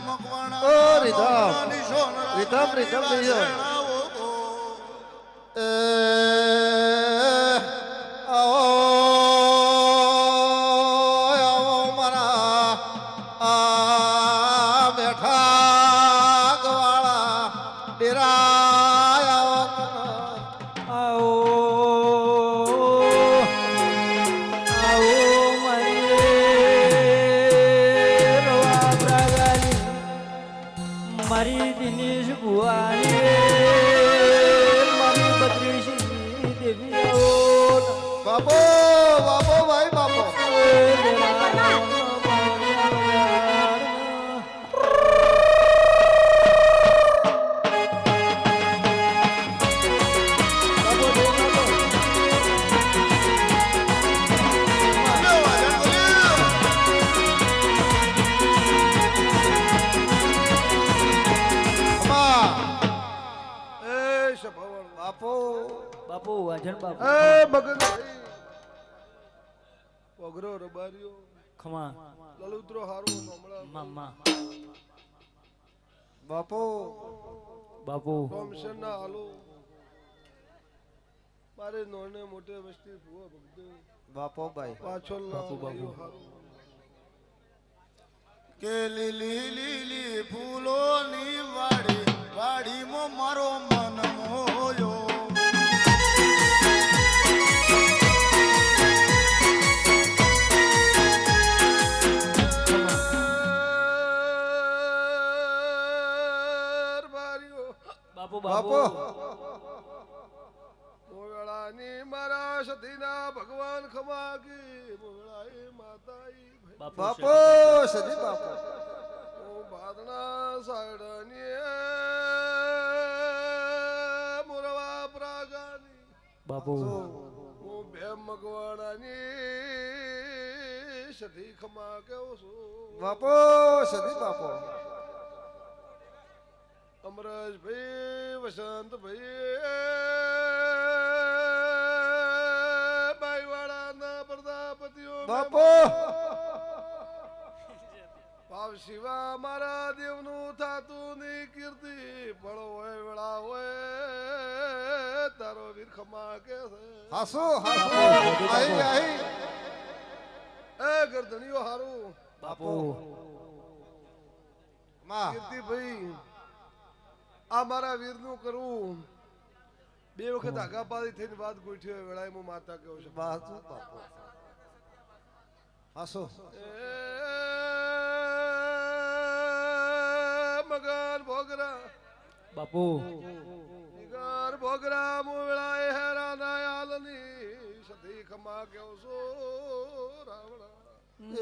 ઓ rhythm rhythm rhythm rhythm આવો આવો મારા આ બેઠા ગવાળા ડેરા આવો આવો મારી દિનેશ ભુવાની મારી બત્રીસી દેવી આવો બાપો બાપો ભાઈ બાપો બાપો બાપુ વાજણ બાપુ એ મગન ઓગરો રબારીઓ ખમા લલુતરો હારું નમળા મામા બાપો બાપુ કોમશન ના હાલો મારે નોને મોટે વસ્તી ભૂવો ભગતો બાપો ભાઈ પાછળ બાપુ, બાપુ. લાવ્યો હારું કે લીલી લીલી ફૂલોની વાડી વાડીમાં મારો મન મોયો રબારીઓ બાપુ બાપો મોવેળાની મારા સતીના ભગવાન ખમાગી મોવેળાએ માતાઈ બાપો સજી બાપો બાદના સાયડાની મોરવા પ્રાગાની બાપુ હું બે મગવાણાની સતી ખમા કેવું છું બાપો સજી બાપો અમરેશભાઈ વસંતભાઈ બાઈવાડાના પ્રજાપતિઓ બાપો ભાવ શિવા મારા દેવનું થાતું ની કીર્તિ ફળો હોય વેળા હોય તારો વીર ખમા કે છે હાસો હાસો આઈ આઈ એ ગરદણીઓ હારું બાપુ માં કીર્તિભાઈ આ મારા વીરનું કરવું બે વખત આગાપાદી થઈને વાત ગોઠવી હોય વેળાએ હું માતા કહું છું બાપો બાપો હાસો મગન ભોગરા બાપુ નિગર ભોગરા મુવેળાએ હેરાના આલની સતી ખમા કેવું છું રાવણા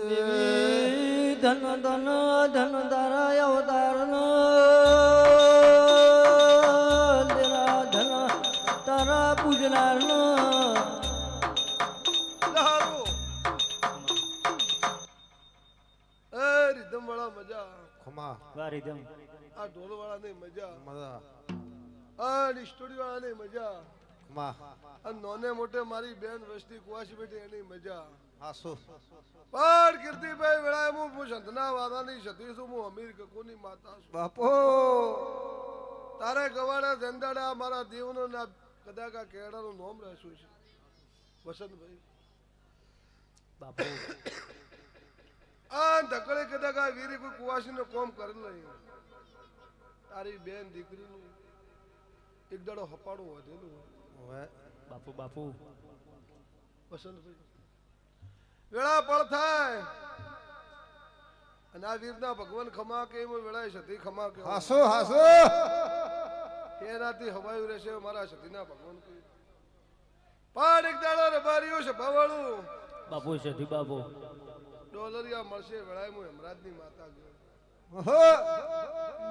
દેવી ધન ધન ધન તારા અવતાર તેરા ધન તારા પૂજનાર હારું એ રીધમ વાળા મજા ખમા વારી દમ આ ઢોલ વાળા ની મજા મજા આ સ્ટુડિયો વાળા ની મજા ખમા આ નોને મોટે મારી બેન વસ્તી કુવાસી બેઠી એની મજા હાસો પણ કીર્તિભાઈ વેળાએ હું સંતના વાદાની સતી છું હું અમીર કકુની માતા છું બાપો તારે ગવાડા ધંધાડા મારા દેવનો ના કદાચ આ કેળાનું નામ રહેશું છે વસંતભાઈ બાપુ આ ધકડે કદાચ આ વીરી કોઈ કુવાસીનો કોમ કરી લઈ તારી બેન દીકરીનું એક દાડો હપાડું વધેલું હવે બાપુ બાપુ વસંતભાઈ વેળા પળ થાય અને આ વીરના ભગવાન ખમા કે એમ વેળાએ સતી ખમા કે હાસો હાસો એનાથી હવાયું રહેશે મારા સતીના ભગવાન કોઈ પણ એક દાડો રબારીઓ છે ભવાળું બાપુ સધી બાપુ ડોલરિયા મળશે વેળાએ હું હેમરાજની માતા ગયો ઓહો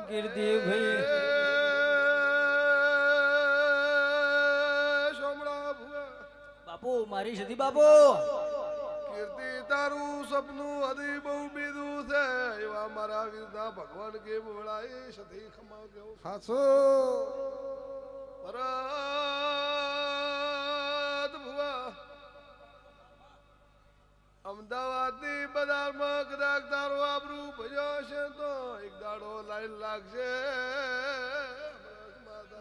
કીર્તિ ભાઈ સોમડા ભુવા બાપુ મારી સધી બાપુ કીર્તિ તારું સપનું હદી બહુ બીધું છે એવા મારા વીરના ભગવાન કેમ વેળાએ સતી ખમા ગયો હાસો પરત ભુવા અમદાવાદની બજારમાં કદાચ તારો આબરૂ ભજ્યો છે તો એક દાડો લાઈન લાગશે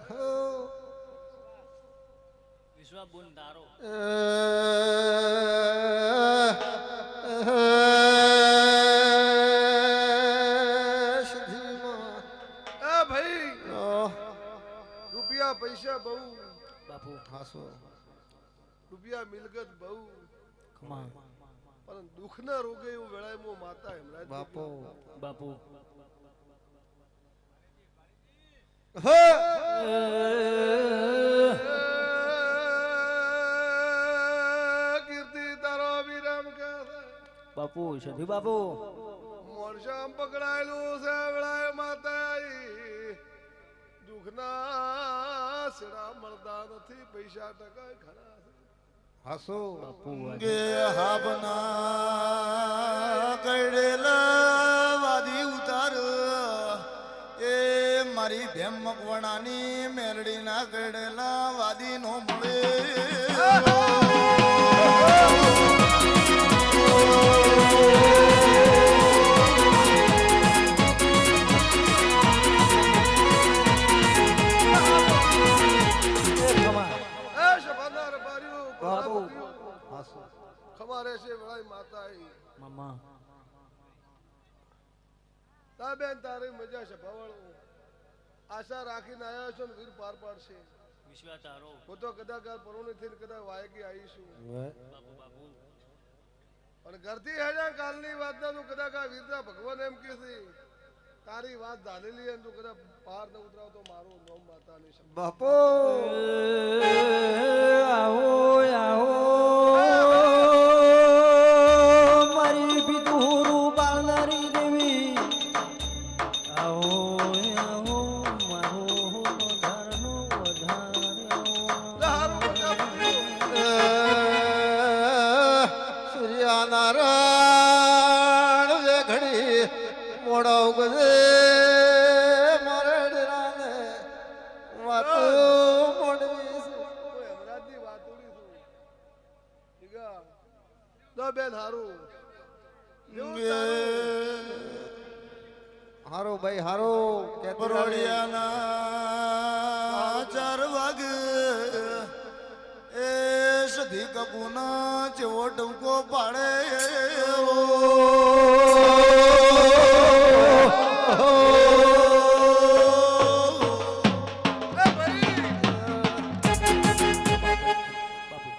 હો વિશ્વાબુન તારો સિદ્ધિમાં એ ભાઈ રૂપિયા પૈસા બહુ બાપુ હાસો રૂપિયા મિલકત બહુ ખમા પણ દુઃખના રોગે એવું વેળામાં માતા હેમરાજ બાપો બાપુ હે કીર્તિ તારો વિરામ કે બાપુ સધી બાપુ મોરશામ પકડાયેલું છે વેળાએ માતા આઈ દુઃખના સેડા મળતા નથી પૈસા ટકા ખરા છે હાસો બાપુ કે હાબના કડેલા વાદી ઉતાર એ મારી ભેમ મકવણાની મેરડીના કડેલા વાદી નો મળે એ શબાના રબારીઓ બાપુ. હાસો ખમારે છે વેળાએ માતા આઈ મામા તા બેન તારી મજા છે ભવાળો આશા રાખીને આવ્યા છો ને વીર પાર પાડશે વિશ્વા તારો હું તો કદાચ આ પરોણી થઈને કદાચ વાયકી આવીશું બાપુ બાપુ અને ઘરથી હેડા કાલની વાત ના તું કદાચ આ વીરતા ભગવાન એમ કે છે તારી વાત ધાલેલી અને તું કદાચ પાર ન ઉતરાવ તો મારું નામ માતા નહીં સમજ બાપો આવો આવો મારી બિદુરુ બાળનારી દેવી આવો આવો મારો વધારનો વધાર્યો સૂર્યનારાયણ જે ઘડી મોડા ઉગજે મારે ડરાને વાતો મોડવી છે કોઈ હમરાજની વાતોડી છું ઠીક આ? તો બેન હારું જેવું તારું. હારો ભાઈ હારો પરોડિયાના 4 વાગે એ સધી કપૂના ચેવો ટંકો પાડે એ ભાઈ બાપુ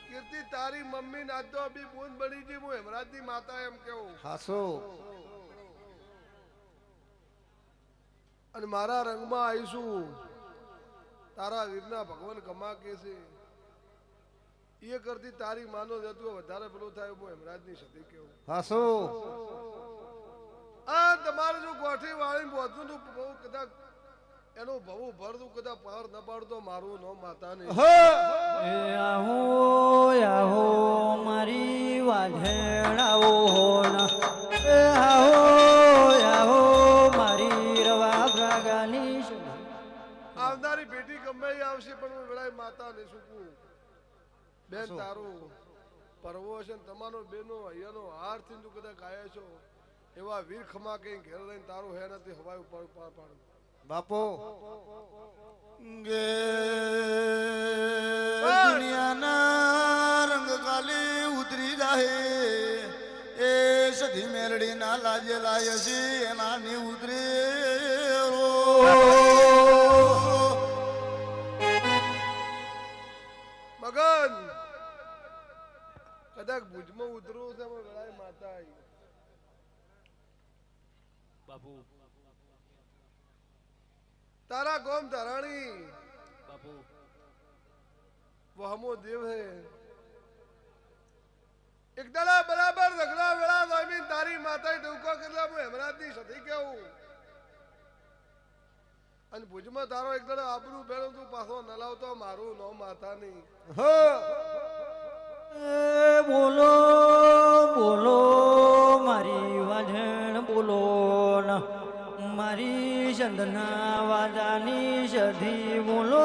કીર્તિ તારી મમ્મી ના તો બી બૂંદ બની ગઈ હું હેમરાજની માતા એમ કેવું હાસો અને મારા રંગમાં આવીશું તારા વીરના ભગવાન કમા કે છે એ કરતી તારી માનો જતું વધારે પેલું થાય હું હેમરાજની સતી કેવું હાસો આ તમારે જો ગોઠી વાળી બોધું તું બહુ કદાચ એનું ભવું ભરતું કદાચ પાર ન પાડતો મારું નો માતા નહીં હે એ આહો આહો મારી વાઢેણાઓ હોના એ આહો આહો મારી રવા ભ્રાગાની આવનારી પેટી ગમે એ આવશે પણ હું વેળાએ માતા નહીં સુકું બેન તારું પરવો છે ને તમારો બેનો અહીંયાનો હાર થી તું કદાચ આયા છો એવા વીર ખમા કઈ ઘેર રહીને તારું હે નથી હવાય ઉપર પાર પાડું બાપો ગે દુનિયાના રંગ કાલી ઉતરી જાહે એ સધી મેરડી ના લાજે લાય છે એના ની ઉતરે મગન કદાચ ભુજમાં ઉતરું છે પણ વેળાએ માતા આવી બાપુ તારા ગોમ ધરાણી બાપુ વહમો દેવ હે એક દાડા બરાબર ઝઘડા વેળા જમીન તારી માતાએ ટૂંકો કેટલા હું હેમરાજની સતી કેવું અને ભુજમાં તારો એક દાડા આબરૂ ભેળું તું પાછો ન લાવતો મારું નો માતા નહીં હો એ બોલો બોલો મારી વાઢેણ બોલો ના મારી ચંદના વાજાની સધી બોલો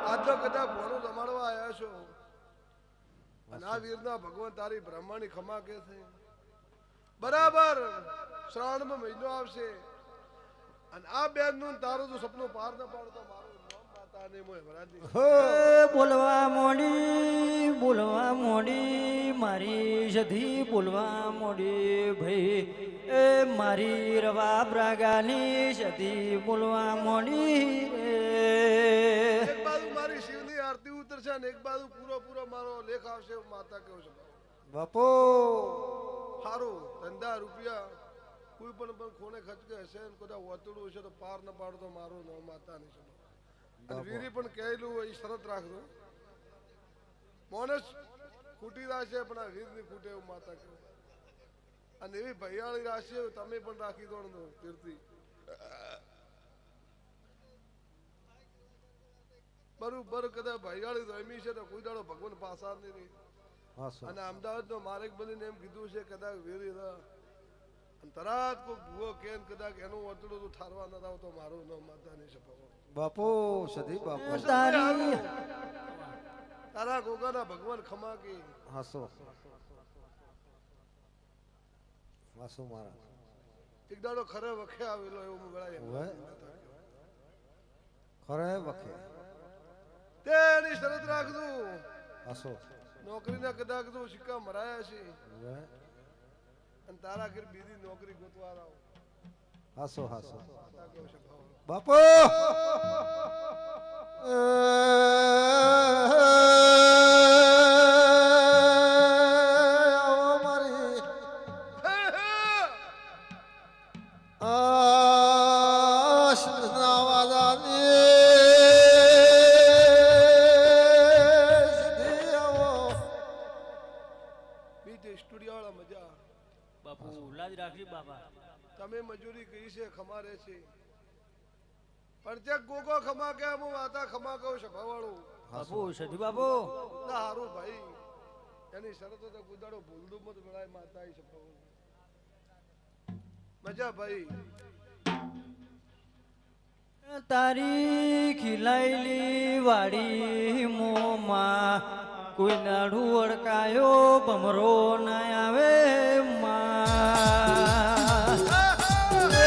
આ તો કદાચ ભોનું જમાડવા આવ્યા છો અને આ વીરના ભગવાન તારી બ્રહ્માની ખમા કે છે બરાબર શ્રાવણમાં મહિનો આવશે અને આ બેન નું તારું જો સપનું પાર ન પાડતો મારું નામ માતા ને મોય વરાજી બોલવા મોડી મારી સધી બોલવા મોડી ભાઈ એ મારી રવા બ્રાગાની સધી બોલવા મોડી એક બાજુ મારી શિવની આરતી ઉતરશે અને એક બાજુ પૂરો મારો લેખ આવશે હું માતા કહું છું બાપુ સારું ધંધા રૂપિયા કોઈ પણ ખૂણે ખચકે હશે ને કદાચ વતડું હશે તો પાર ન પાડતો મારું નામ માતા નહીં છે અને વીરી પણ કહેલું એ શરત રાખજો મોનસ ખૂટી રાશે પણ આ વીરની ખૂટે એવું માતા કહું અને એવી ભૈયાળી રાશિ તમે પણ રાખી દો ને કીર્તિ બરોબર કદાચ ભૈયાળી રમી છે તો કોઈ દાડો ભગવાન પાસા નહીં રહી હાસો અને અમદાવાદ નો માલિક બનીને એમ કીધું છે કદાચ વીરી તરાત કોઈ ભૂવો કેન કદાચ એનું વર્તડું તું ઠારવા ન આવતો મારું નામ માતા નહીં સપાવો બાપુ સધી બાપુ તારી તારા ગોગાના ભગવાન ખમા કે હાસો હાસો મારા એક દાડો ખરે વખે આવેલો એવું હું ગળાય હવે ખરે વખે તેની શરત રાખજો હાસો નોકરીના કદાચ જો સિક્કા મરાયા છે હવે અને તારા ઘર બીજી નોકરી ગોતવા આવો હાસો હાસો માતા કેવું છે ભાવ બાપુ આવો મારી આશના વાદાની સીધી આવો બીજે સ્ટુડિયો વાળા મજા બાપુ લાજ રાખી બાપા તમે મજૂરી કરી છે ખમારે છે પણ તે ગોગો ખમા કે હું વાતા ખમા કહું છું ભવાળું બાપુ સધી બાપુ ના હારું ભાઈ એની શરતો તો ગુદાડો ભૂલદું મત ગળાય માતા છે ભવાળું મજા ભાઈ તારી ખીલાયેલી વાડી મોમાં કોઈ નાડું અડકાયો ભમરો ના આવે માં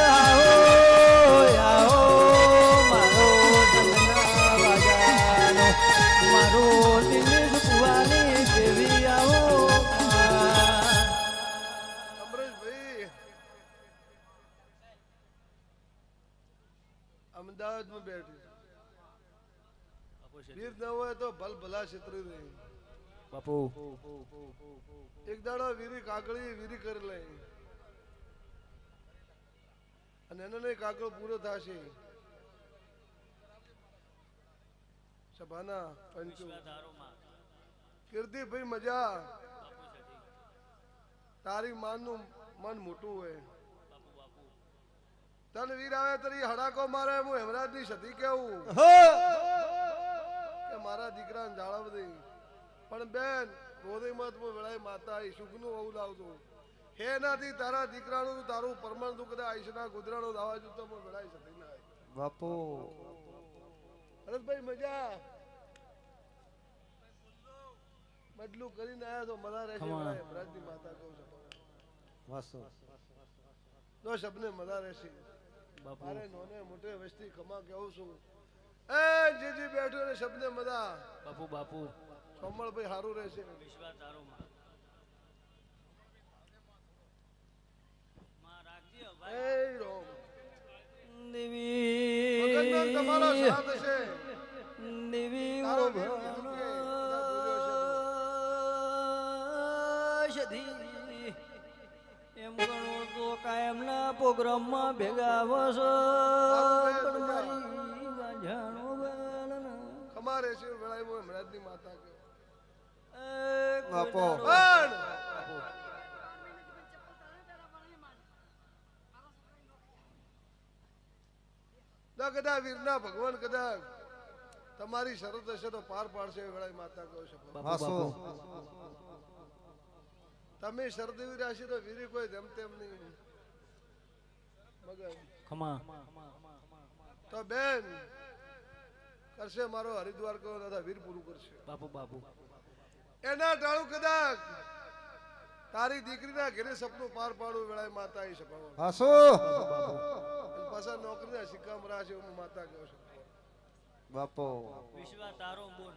આવો આવો મારો ચંદના વાજાનો મારો દિનેશ કુવાની દેવી આવો અમરેશભાઈ અમદાવાદમાં બેઠી વીર ન હોય તો ભલ ભલા ક્ષેત્રે રહી બાપુ એક દાડો વીરી કાગળી વીરી કરી લે અને એનો નહીં કાગળ પૂરો થશે સભાના પંચુ કીર્તિભાઈ મજા તારી માનનું મન મોટું હોય તન વીર આવે તરી હડાકો મારે હું હેમરાજ ની સતી કેવું કે મારા દીકરાને જાળવ દે પણ બેન રોદે મત વેળાએ માતા સુખનું વહુ લાવજો હે નાથી તારા દીકરાનું તારું પરમાણ તું કદાચ આઈશના ગુદરાનો દાવા જો તો વેળાએ સતી ના બાપુ હરતભાઈ મજા બદલું કરીને આયા તો મજા રહેશે વેળાએ હેમરાજની માતા કહું છું હાસો નો સબને મજા રહેશે બાપુ મારે નોને મોટે વસ્તી ખમા કેવું છું એ જીજી બેઠો ને શબ્દને મજા બાપુ બાપુ કમળભાઈ સારું રહેશે વિશ્વાસ તારો માં રાખજે એ ભાઈ રોમ દેવી ભગવાન તમારો સાથ હશે દેવી તારો વીર કીધું કે બધા બોલ્યો છે સધી એમ ગણો તો કાયમના પ્રોગ્રામમાં ભેગા વસો પણ મારી વાંઝાણો બાળના ખમા રહેશે વેળાએ હું હેમરાજની માતા કે બાપો. પણ ના કદાચ વીરના ભગવાન કદાચ તમારી શરત હશે તો પાર પાડશે વેળાએ માતા કહો છો હાસો તમે શરત એવી રાખશો તો વીરી કોઈ જેમ તેમ નહીં મગર ખમા તો બેન કરશે મારો હરિદ્વાર કહો દાદા વીર પૂરું કરશે બાપુ બાપુ એના ટાળું કદાચ તારી દીકરીના ઘરે સપનું પાર પાડવું વેળાએ માતા એ સપાવો હાસો પાછા નોકરીના સિક્કા મરાશે હું માતા કહું છું બાપો વિશ્વા તારો બોન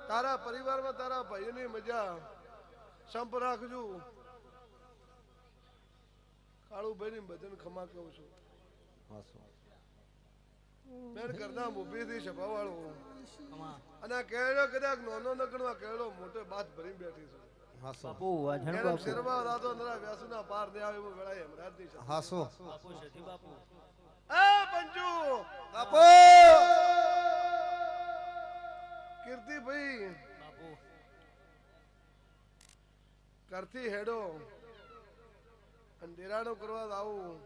તારા પરિવારમાં તારા ભાઈની મજા સંપ રાખજો કાળુભાઈ ની બધાને ખમા કહું છું હાસો બેન ઘરના મોભીથી છપાવાળો ખમા અને આ કેળો કદાચ નાનો નકડવા કેળો મોટો બાત ભરીને બેઠી છે હાસો બાપુ વાજણ એને બાપુ શેરવા રાતો નરા વ્યાસના પાર ને આવે એવું વેળાએ હમણાં જ નહીં છે. હાસો બાપુ સતી બાપુ એ પંજુ બાપો કીર્તિભાઈ બાપુ ઘરથી હેડો અને ડેરાણો કરવા આવું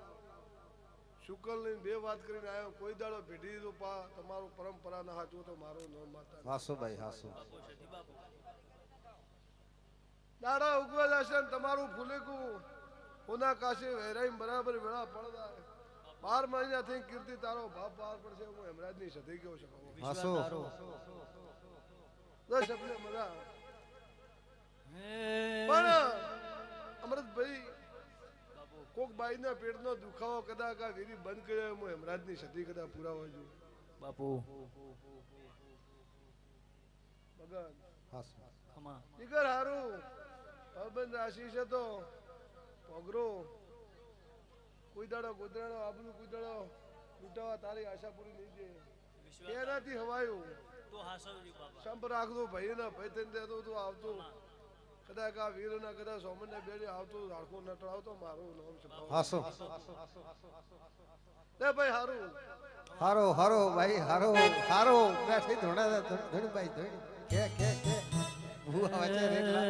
શુકલ ની બે વાત કરીને આવ્યો કોઈ દાડો ભેટી દીધો પા તમારું પરંપરા ના હાચું તો મારું નામ માતા હાસો ભાઈ હાસો બાપુ સતી બાપુ દાડા ઉગવા જશે ને તમારું ફૂલેકું ઉના કાશે વહેરાઈ બરાબર વેળા પડતા 12 મહિના થઈ કીર્તિ તારો બાપ બહાર પડશે હું હેમરાજ ની સધી ગયો છું હાસો વિશ્વા તારો દસ સપને મજા હે પણ અમૃતભાઈ બાપુ કોક બાઈના પેટનો દુખાવો કદાચ આ વીરી બંધ કર્યો હું હેમરાજ ની સધી કદાચ પુરાવા જો બાપુ ભગવાન હાસો ખમા દીકર હારું ભાઈબંધ રાશિ છે તો પગરો કોઈ દાડો ગોદરાનો આબલું કોઈ દાડો લૂંટાવા તારી આશા પૂરી નહીં છે વિશ્વા એનાથી હવાયું તો હાસવજી બાપા સંપ રાખતો ભાઈ ને ભાઈ થઈને દેતો તું આવતું કદાચ આ વીર ના કદાચ સોમન ને બેડી આવતું રાખો નટળાવતો મારું નામ છે હાસો લે ભાઈ હારું હારો હારો ભાઈ હારો હારો બેઠી ધોણા ધોણી ભાઈ ધોણી કે ભૂવા વચ્ચે રેખલા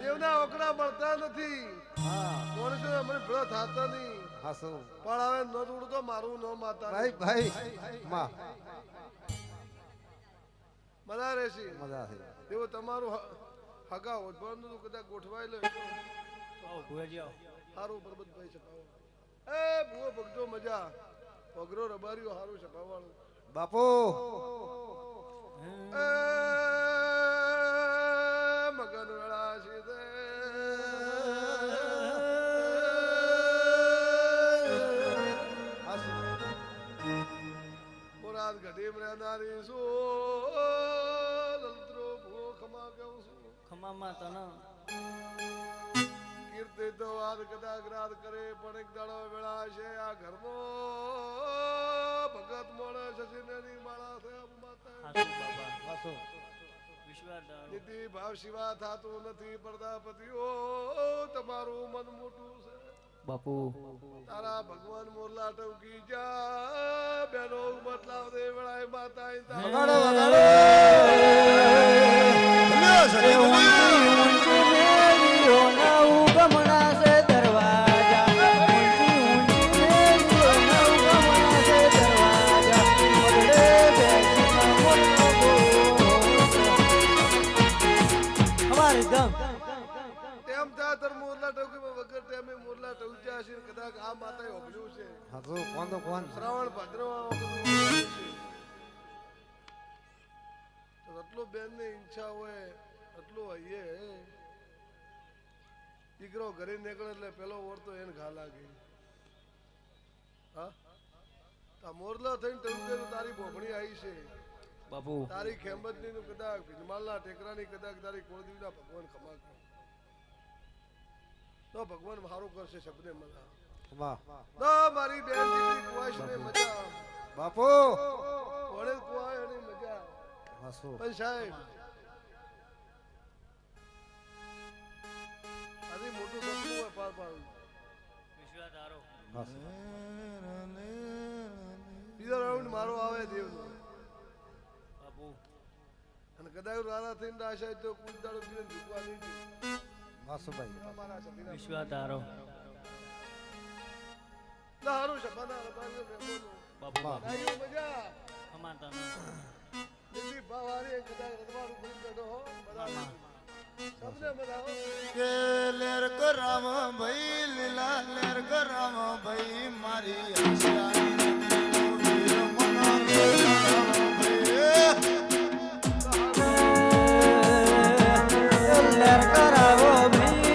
દેવના ઓકડા મળતા નથી હા માણસો મને ભેળો થતા નહીં હાસો પણ હવે ન જોડું તો મારું ન માતા ભાઈ ભાઈ માં મજા રહેશે મજા થઈ એવું તમારું હગા ઓઢવાનું કદાચ ગોઠવાઈ લે આવો ભુવાજી આવો સારું પરબતભાઈ છપાવો એ ભૂવો ભગતો મજા પગરો રબારીઓ સારું છપાવાળું બાપો એ મગન વેળા સીધે હાસો મુરાદ ઘડીમ રહેનારી શું લલત્રો ભૂવો ખમા કહું છું ખમા માતાના કીર્તિ તો વાત કદાચ રાત કરે પણ એક દાડો વેળા છે આ ઘરનો ભગત મોણે શશીની માળા થયા માતા હાસુ બાપા હાસો વિશ્વા તારો નીતિ ભાવ સિવા થાતું નથી પ્રજાપતિઓ તમારું મન મોટું છે બાપુ તારા ભગવાન મોરલા ટવકી જા બેનો બદલાવ દે વેળાએ માતા વગાડો વગાડો બોલ્યો સતી ગમણા છે દરવાજા અમારે ગમ તેમ તાતર મોરલા ટવકી વગર તેમે મોરલા ટવક્યા છે કદાચ આ માતાએ ઓગળ્યું છે હાસો કોણ તો કોણ શ્રાવણ ભાદ્રવા તો એટલું બેન ની ઈચ્છા હોય એટલું હૈયે દીકરો ઘરે નીકળે એટલે પેલો ઓરતો એને ઘા લાગે હા તા મોરલા થઈને ટવકે તો તારી બોકણી આવી છે બાપુ તારી ખેમતની નું કદાચ ભીનમાલના ટેકરાની કદાચ તારી કુળદેવીના ભગવાન ખમા કરે. તો ભગવાન મારું કરશે સપને મજા વાહ તો મારી બેન દીકરી કુવાશ ને મજા બાપો કોણે કુવાય એની મજા હાસો પણ સાહેબ આથી મોટું સપનું હોય પાર પાડવું વિશ્વા તારો હાસો બીજો રાઉન્ડ મારો આવે દેવનો બાપુ અને કદાચ રાધા થઈને આશા તો કુલ દાડો બીજે ઝૂકવા નહીં દે. હાસો ભાઈ તમારા સતીના વિશ્વા તારો સારું સપાના રબારીઓ મેમોનો બાપુ બાપુ આયો મજા અમાતાનો દીદી ભાવારી કદાચ રદવાળું ભરી બેઠો હો બધા સપને મજા હો કે લેર કરામ ભાઈ લીલા લેર કરામ ભાઈ મારી આશા